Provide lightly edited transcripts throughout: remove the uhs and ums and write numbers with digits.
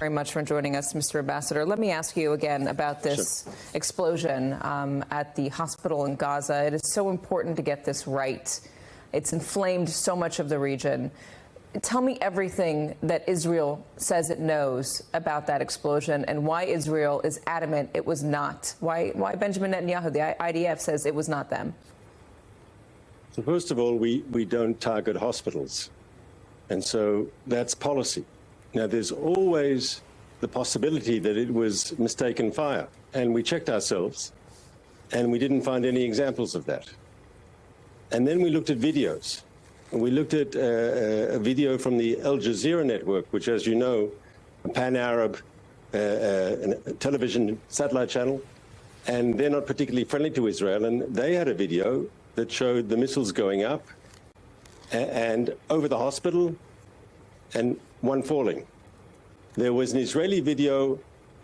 very much for joining us, Mr. Ambassador. Let me ask you again about this explosion at the hospital in Gaza. It is so important to get this right. It's inflamed so much of the region. Tell me everything that Israel says it knows about that explosion and why Israel is adamant it was not. Why Benjamin Netanyahu, the IDF, says it was not them. So first of all, we don't target hospitals. And so that's policy. Now, there's always the possibility that it was mistaken fire. And we checked ourselves, and we didn't find any examples of that. And then we looked at videos. And we looked at a video from the Al Jazeera network, which, as you know, a pan-Arab television satellite channel. And they're not particularly friendly to Israel. And they had a video that showed the missiles going up and over the hospital and one falling. There was an Israeli video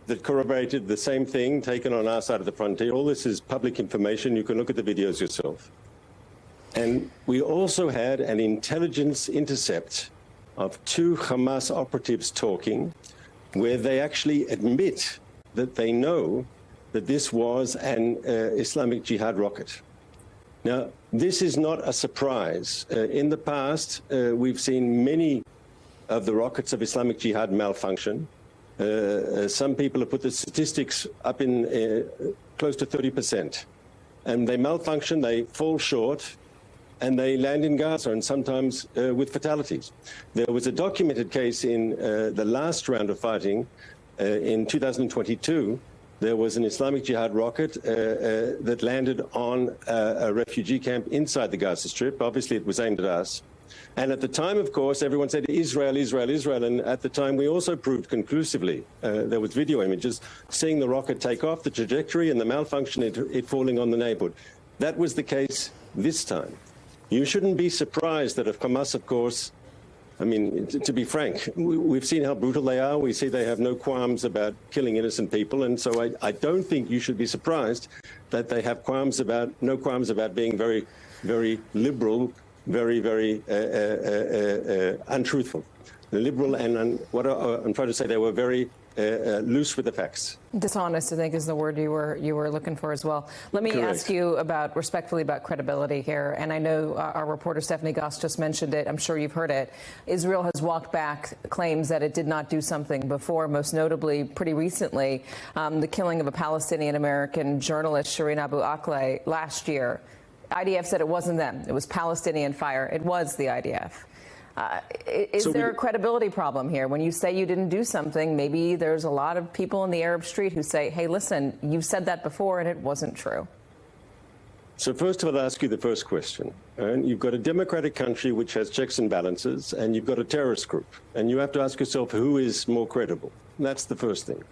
that corroborated the same thing taken on our side of the frontier. All this is public information. You can look at the videos yourself. And we also had an intelligence intercept of 2 Hamas operatives talking, where they actually admit that they know that this was an Islamic Jihad rocket. Now, this is not a surprise. In the past, we've seen many of the rockets of Islamic Jihad malfunction. Some people have put the statistics up in close to 30%. And they malfunction, they fall short, and they land in Gaza, and sometimes with fatalities. There was a documented case in the last round of fighting in 2022. There was an Islamic Jihad rocket that landed on a refugee camp inside the Gaza Strip. Obviously, it was aimed at us. And at the time, of course, everyone said Israel, Israel, Israel. And at the time, we also proved conclusively, there was video images, seeing the rocket take off, the trajectory and the malfunction, it falling on the neighborhood. That was the case this time. You shouldn't be surprised that if Hamas, of course, I mean, to be frank, we've seen how brutal they are. We see they have no qualms about killing innocent people. And so I don't think you should be surprised that they have no qualms about being very, very liberal, very, very untruthful. Liberal and what I'm trying to say, they were very loose with the facts. Dishonest, I think, is the word you were looking for as well. Let me ask you respectfully about credibility here. And I know our reporter Stephanie Goss just mentioned it. I'm sure you've heard it. Israel has walked back claims that it did not do something before, most notably, pretty recently, the killing of a Palestinian-American journalist, Shireen Abu Akleh, last year. IDF said it wasn't them. It was Palestinian fire. It was the IDF. Is there a credibility problem here? When you say you didn't do something, maybe there's a lot of people in the Arab street who say, hey, listen, you've said that before and it wasn't true. So first of all, I'll ask you the first question. And you've got a democratic country which has checks and balances, and you've got a terrorist group. And you have to ask yourself, who is more credible? That's the first thing.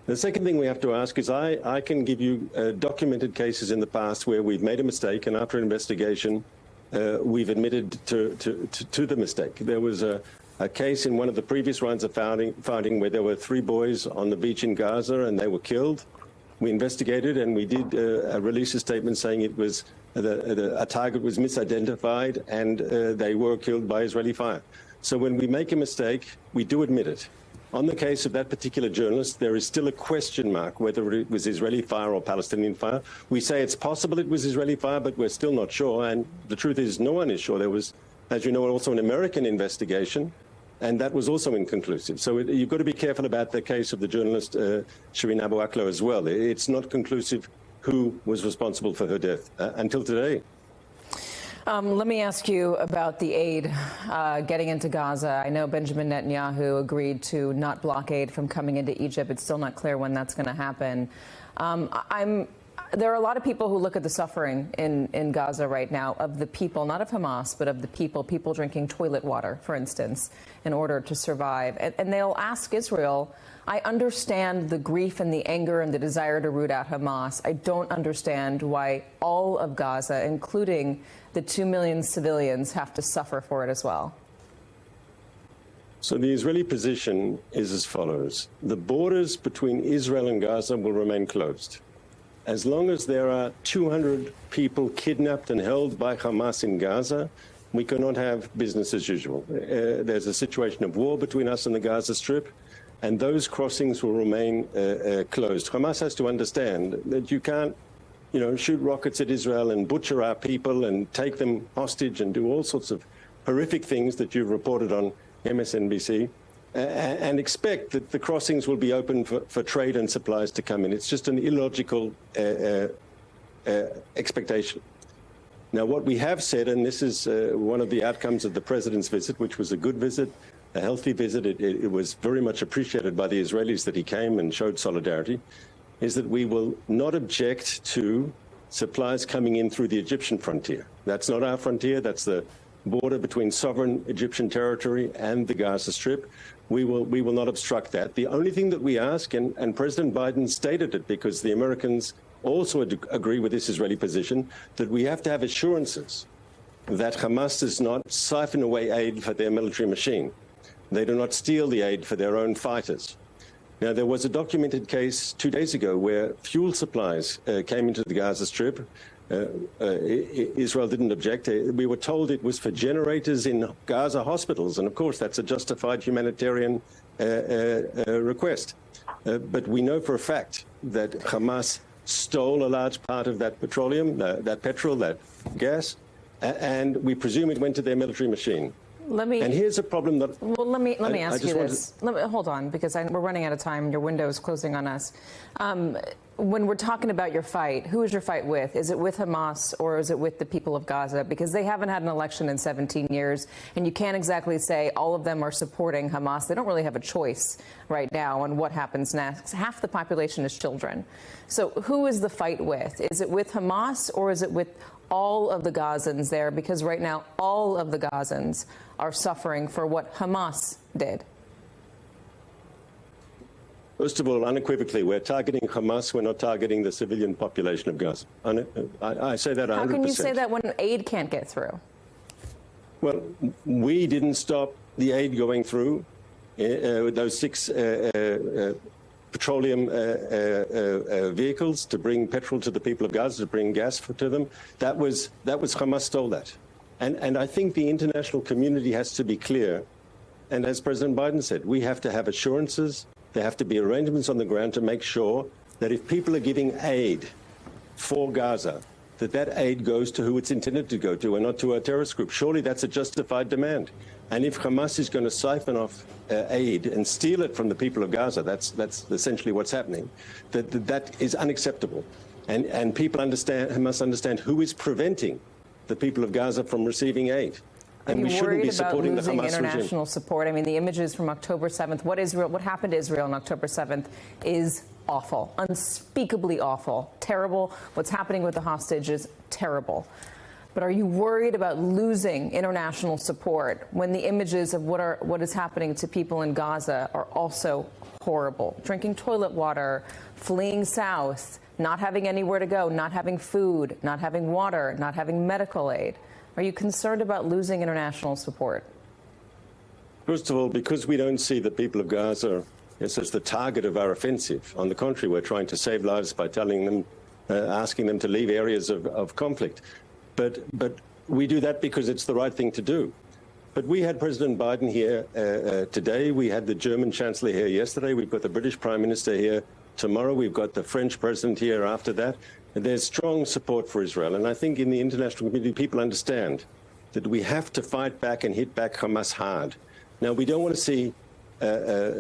The second thing we have to ask is I can give you documented cases in the past where we've made a mistake, and after investigation, we've admitted to the mistake. There was a case in one of the previous rounds of fighting where there were 3 boys on the beach in Gaza and they were killed. We investigated and we did release a statement saying it was a target was misidentified and they were killed by Israeli fire. So when we make a mistake, we do admit it. On the case of that particular journalist, there is still a question mark whether it was Israeli fire or Palestinian fire. We say it's possible it was Israeli fire, but we're still not sure. And the truth is no one is sure. There was, as you know, also an American investigation, and that was also inconclusive. So you've got to be careful about the case of the journalist Shireen Abu Akleh as well. It's not conclusive who was responsible for her death until today. Let me ask you about the aid getting into Gaza. I know Benjamin Netanyahu agreed to not block aid from coming into Egypt. It's still not clear when that's going to happen. There are a lot of people who look at the suffering in Gaza right now of the people, not of Hamas, but of the people drinking toilet water, for instance, in order to survive. And they'll ask Israel, I understand the grief and the anger and the desire to root out Hamas. I don't understand why all of Gaza, including the 2 million civilians, have to suffer for it as well. So the Israeli position is as follows. The borders between Israel and Gaza will remain closed. As long as there are 200 people kidnapped and held by Hamas in Gaza, we cannot have business as usual. There's a situation of war between us and the Gaza Strip, and those crossings will remain closed. Hamas has to understand that you can't, shoot rockets at Israel and butcher our people and take them hostage and do all sorts of horrific things that you've reported on MSNBC and expect that the crossings will be open for trade and supplies to come in. It's just an illogical expectation. Now, what we have said, and this is one of the outcomes of the president's visit, which was a good visit, a healthy visit, it was very much appreciated by the Israelis that he came and showed solidarity, is that we will not object to supplies coming in through the Egyptian frontier. That's not our frontier. That's the border between sovereign Egyptian territory and the Gaza Strip. We will not obstruct that. The only thing that we ask, and President Biden stated it because the Americans also agree with this Israeli position, that we have to have assurances that Hamas does not siphon away aid for their military machine. They do not steal the aid for their own fighters. Now, there was a documented case 2 days ago where fuel supplies came into the Gaza Strip. Israel didn't object. We were told it was for generators in Gaza hospitals, and of course that's a justified humanitarian request. But we know for a fact that Hamas stole a large part of that petroleum, that petrol, that gas, and we presume it went to their military machine. And here's a problem that... Well, let me ask you this. Hold on, because we're running out of time. Your window is closing on us. When we're talking about your fight, who is your fight with? Is it with Hamas or is it with the people of Gaza? Because they haven't had an election in 17 years, and you can't exactly say all of them are supporting Hamas. They don't really have a choice right now on what happens next. Half the population is children. So who is the fight with? Is it with Hamas or is it with all of the Gazans there? Because right now, all of the Gazans are suffering for what Hamas did. First of all, unequivocally, we're targeting Hamas. We're not targeting the civilian population of Gaza. I say that 100%. How can you say that when aid can't get through? Well, we didn't stop the aid going through with those 6 petroleum vehicles to bring petrol to the people of Gaza, to bring gas to them. That was Hamas stole that. And I think the international community has to be clear. And as President Biden said, we have to have assurances. There have to be arrangements on the ground to make sure that if people are giving aid for Gaza, that aid goes to who it's intended to go to and not to a terrorist group. Surely that's a justified demand. And if Hamas is going to siphon off aid and steal it from the people of Gaza, that's essentially what's happening, that is unacceptable. And people must understand who is preventing the people of Gaza from receiving aid. And we shouldn't be supporting the Hamas international regime. Support? I mean, the images from October 7th, what happened to Israel on October 7th is awful, unspeakably awful, terrible. What's happening with the hostage is terrible. But are you worried about losing international support when the images of what is happening to people in Gaza are also horrible? Drinking toilet water, fleeing south, not having anywhere to go, not having food, not having water, not having medical aid. Are you concerned about losing international support? First of all, because we don't see the people of Gaza as the target of our offensive. On the contrary, we're trying to save lives by telling them, asking them to leave areas of conflict. But we do that because it's the right thing to do. But we had President Biden here today. We had the German Chancellor here yesterday. We've got the British Prime Minister here tomorrow. We've got the French President here after that. And there's strong support for Israel. And I think in the international community, people understand that we have to fight back and hit back Hamas hard. Now, we don't want to see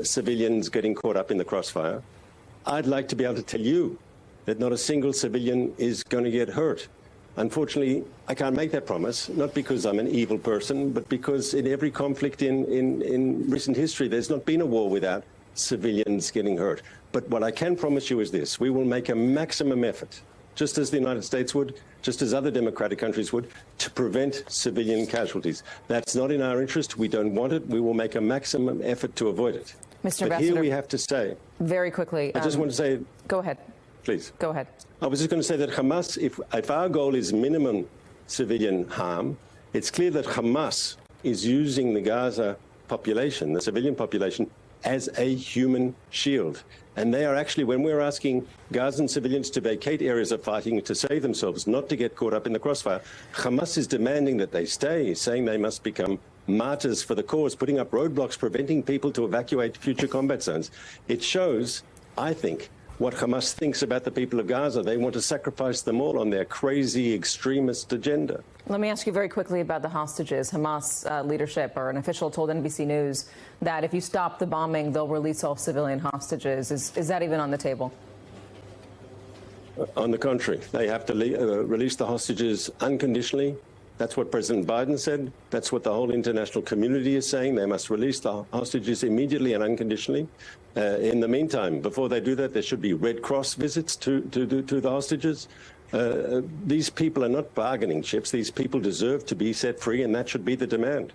civilians getting caught up in the crossfire. I'd like to be able to tell you that not a single civilian is going to get hurt. Unfortunately, I can't make that promise, not because I'm an evil person, but because in every conflict in recent history, there's not been a war without civilians getting hurt. But what I can promise you is this: we will make a maximum effort, just as the United States would, just as other democratic countries would, to prevent civilian casualties. That's not in our interest. We don't want it. We will make a maximum effort to avoid it. Mr. But here we have to say... Very quickly... I just want to say... Go ahead. Please. Go ahead. I was just going to say that Hamas, if our goal is minimum civilian harm, it's clear that Hamas is using the Gaza population, the civilian population, as a human shield. And they are actually, when we're asking Gazan civilians to vacate areas of fighting to save themselves, not to get caught up in the crossfire, Hamas is demanding that they stay, saying they must become martyrs for the cause, putting up roadblocks, preventing people to evacuate future combat zones. It shows, I think, what Hamas thinks about the people of Gaza. They want to sacrifice them all on their crazy extremist agenda. Let me ask you very quickly about the hostages. Hamas leadership or an official told NBC News that if you stop the bombing, they'll release all civilian hostages. Is that even on the table? On the contrary, they have to release the hostages unconditionally. That's what President Biden said. That's what the whole international community is saying. They must release the hostages immediately and unconditionally. In the meantime, before they do that, there should be Red Cross visits to the hostages. These people are not bargaining chips. These people deserve to be set free, and that should be the demand.